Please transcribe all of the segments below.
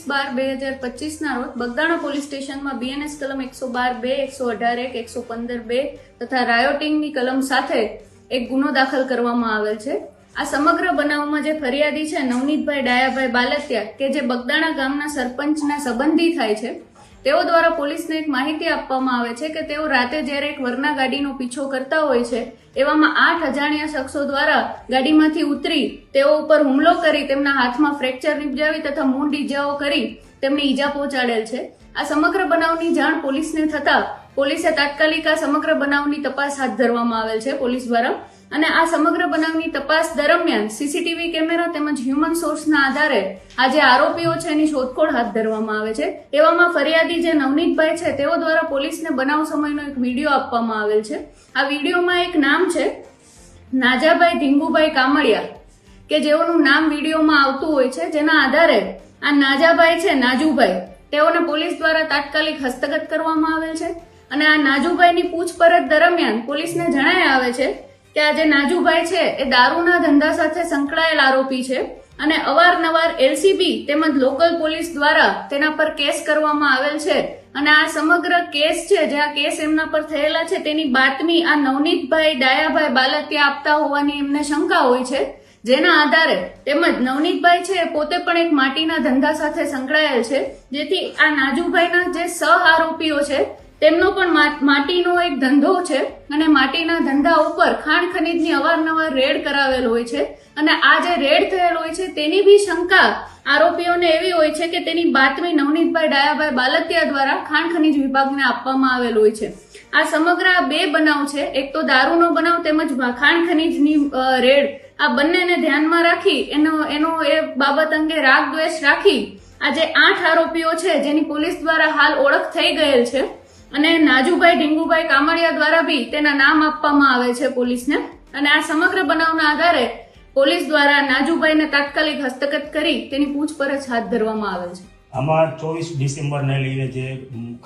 26/12/2025 રોજ બગદાણા પોલીસ સ્ટેશનમાં બીએનએસ કલમ 112(2), 118(1), 115(2) તથા રાયોટિંગની કલમ સાથે એક ગુનો દાખલ કરવામાં આવેલ છે। આ સમગ્ર બનાવમાં જે ફરિયાદી છે નવનીતભાઈ ડાયાભાઈ બાલતિયા કે જે બગદાણા ગામના સરપંચના સંબંધી થાય છે, તેઓ દ્વારા પોલીસને એક માહિતી આપવામાં આવે છે કે તેઓ રાતે જ્યારે એક વરના ગાડીનો પીછો કરતા હોય છે, એવામાં 8 અજાણ્યા શખ્સો દ્વારા ગાડીમાંથી ઉતરી તેઓ ઉપર હુમલો કરી તેમના હાથમાં ફ્રેક્ચર નિપજાવી તથા મૂંઢ ઈજાઓ કરી તેમને ઈજા પહોંચાડેલ છે। આ સમગ્ર બનાવની જાણ પોલીસને થતા પોલીસે તાત્કાલિક આ સમગ્ર બનાવની તપાસ હાથ ધરવામાં આવેલ છે પોલીસ દ્વારા, અને આ સમગ્ર બનાવની તપાસ દરમિયાન સીસીટીવી કેમેરા તેમજ હ્યુમન સોર્સના આધારે આ જે આરોપીઓ છે એની શોધખોળ હાથ ધરવામાં આવે છે। એવામાં ફરિયાદી જે નવનીતભાઈ છે તેઓ દ્વારા પોલીસને બનાવ સમયનો એક વિડીયો આપવામાં આવેલ છે। આ વિડીયોમાં એક નામ છે નાજાભાઈ ઢીંગુભાઈ કામળિયા કે જેઓનું નામ વિડીયોમાં આવતું હોય છે, જેના આધારે આ નાજાભાઈ છે નાજુભાઈ તેઓને પોલીસ દ્વારા તાત્કાલિક હસ્તગત કરવામાં આવેલ છે। અને આ નાજુભાઈની પૂછપરછ દરમિયાન પોલીસને જણાય આવે છે કે આ જે નાજુભાઈ છે એ દારૂના ધંધા સાથે સંકળાયેલ આરોપી છે અને અવારનવાર એલસીબી તેમજ લોકલ પોલીસ દ્વારા તેના પર કેસ કરવામાં આવેલ છે, અને આ સમગ્ર કેસ છે જે આ કેસ એમના પર થયેલા છે તેની બાતમી આ નવનીતભાઈ ડાયાભાઈ બાલતિયા આપતા હોવાની એમને શંકા હોય છે, જેના આધારે તેમજ નવનીતભાઈ છે પોતે પણ એક માટીના ધંધા સાથે સંકળાયેલ છે, જેથી આ નાજુભાઈના જે સહ આરોપીઓ છે તેમનો પણ માટીનો એક ધંધો છે અને માટીના ધંધા ઉપર ખાણ ખનીજની અવારનવાર રેડ કરાવેલ હોય છે, અને આ જે રેડ થયેલ હોય છે તેની બી શંકા આરોપીઓને એવી હોય છે કે તેની બાતમી નવનીતભાઈ ડાયાભાઈ બાલતિયા દ્વારા ખાણ ખનીજ વિભાગને આપવામાં આવેલ હોય છે। આ સમગ્ર આ બે બનાવ છે, એક તો દારૂનો બનાવ તેમજ ખાણ ખનીજની રેડ, આ બંનેને ધ્યાનમાં રાખી એનો એ બાબત અંગે રાગ દ્વેષ રાખી આ જે 8 આરોપીઓ છે જેની પોલીસ દ્વારા હાલ ઓળખ થઈ ગયેલ છે, અને નાજુભાઈ ઢીંગુભાઈ કામળિયા દ્વારા બી તેના નામ આપવામાં આવે છે પોલીસને, અને આ સમગ્ર બનાવના આધારે પોલીસ દ્વારા નાજુભાઈને તાત્કાલિક હસ્તગત કરી તેની પૂછપરછ હાથ ધરવામાં આવે છે। આમાં 24 ડિસેમ્બરને લઈને જે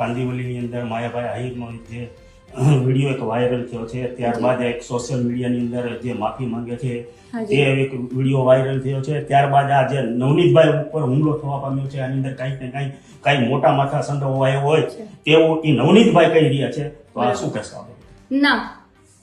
કાંદીવલીની અંદર માયાભાઈ આહિરનો જે વિડીયો એક વાયરલ થયો છે, ત્યારબાદ એક સોશિયલ મીડિયાની અંદર જે માફી માંગે છે તે એક વિડીયો વાયરલ થયો છે, ત્યારબાદ આ જે નવનીતભાઈ ઉપર હુમલો થવા પામ્યો છે આની અંદર કંઈક ને કંઈ મોટા માથા સંડોવાયો હોય તેવું એ નવનીતભાઈ કહી રહ્યા છે, તો આ શું કહેશો? ના,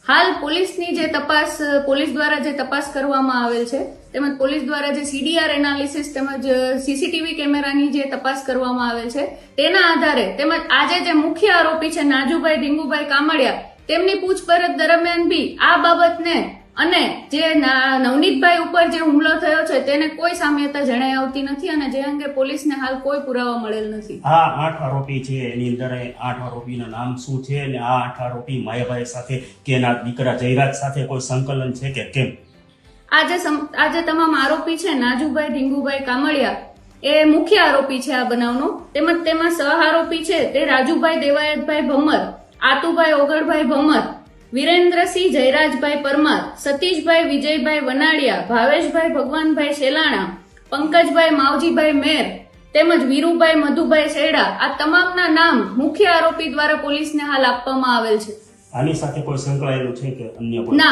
હાલ પોલીસની જે તપાસ પોલીસ દ્વારા જે તપાસ કરવામાં આવેલ છે તેમજ પોલીસ દ્વારા જે સીડીઆર એનાલિસિસ તેમજ સીસીટીવી કેમેરાની જે તપાસ કરવામાં આવેલ છે તેના આધારે તેમજ આજે જે મુખ્ય આરોપી છે નાજુભાઈ ઢીંગુભાઈ કામળિયા તેમની પૂછપરછ દરમિયાન બી આ બાબતને અને જે નવનીતભાઈ ઉપર જે હુમલો થયો છે તેને કોઈ સામ્યતા જણાઈ આવતી નથી, અને જે અંગે પોલીસને હાલ કોઈ પુરાવા મળેલ નથી। આ 8 આરોપી છે એની અંદર 8 આરોપીના નામ શું છે અને આ 8 આરોપી માયાભાઈ સાથે કે એના દીકરા જયરાજ સાથે કોઈ સંકલન છે કે કેમ? આજે તમામ આરોપી છે નાજુભાઈ ઢીંગુભાઈ કામળિયા એ મુખ્ય આરોપી છે આ બનાવનો, તેમજ તેમાં સહ આરોપી છે તે રાજુભાઈ દેવાયતભાઈ ભમર, આતુભાઈ ઓગળભાઈ ભમર, વિરેન્દ્રસિંહ જયરાજભાઈ પરમાર, સતીશભાઈ વિજયભાઈ વનાડિયા, ભાવેશભાઈ ભગવાનભાઈ શેલાણા, પંકજભાઈ માવજીભાઈ મેર તેમજ વીરુભાઈ મધુભાઈ શેડા, આ તમામના નામ મુખ્ય આરોપી દ્વારા પોલીસને હાલ આપવામાં આવેલ છે। આની સાથે કોઈ સંકળાયેલું છે કે અન્ય? ના।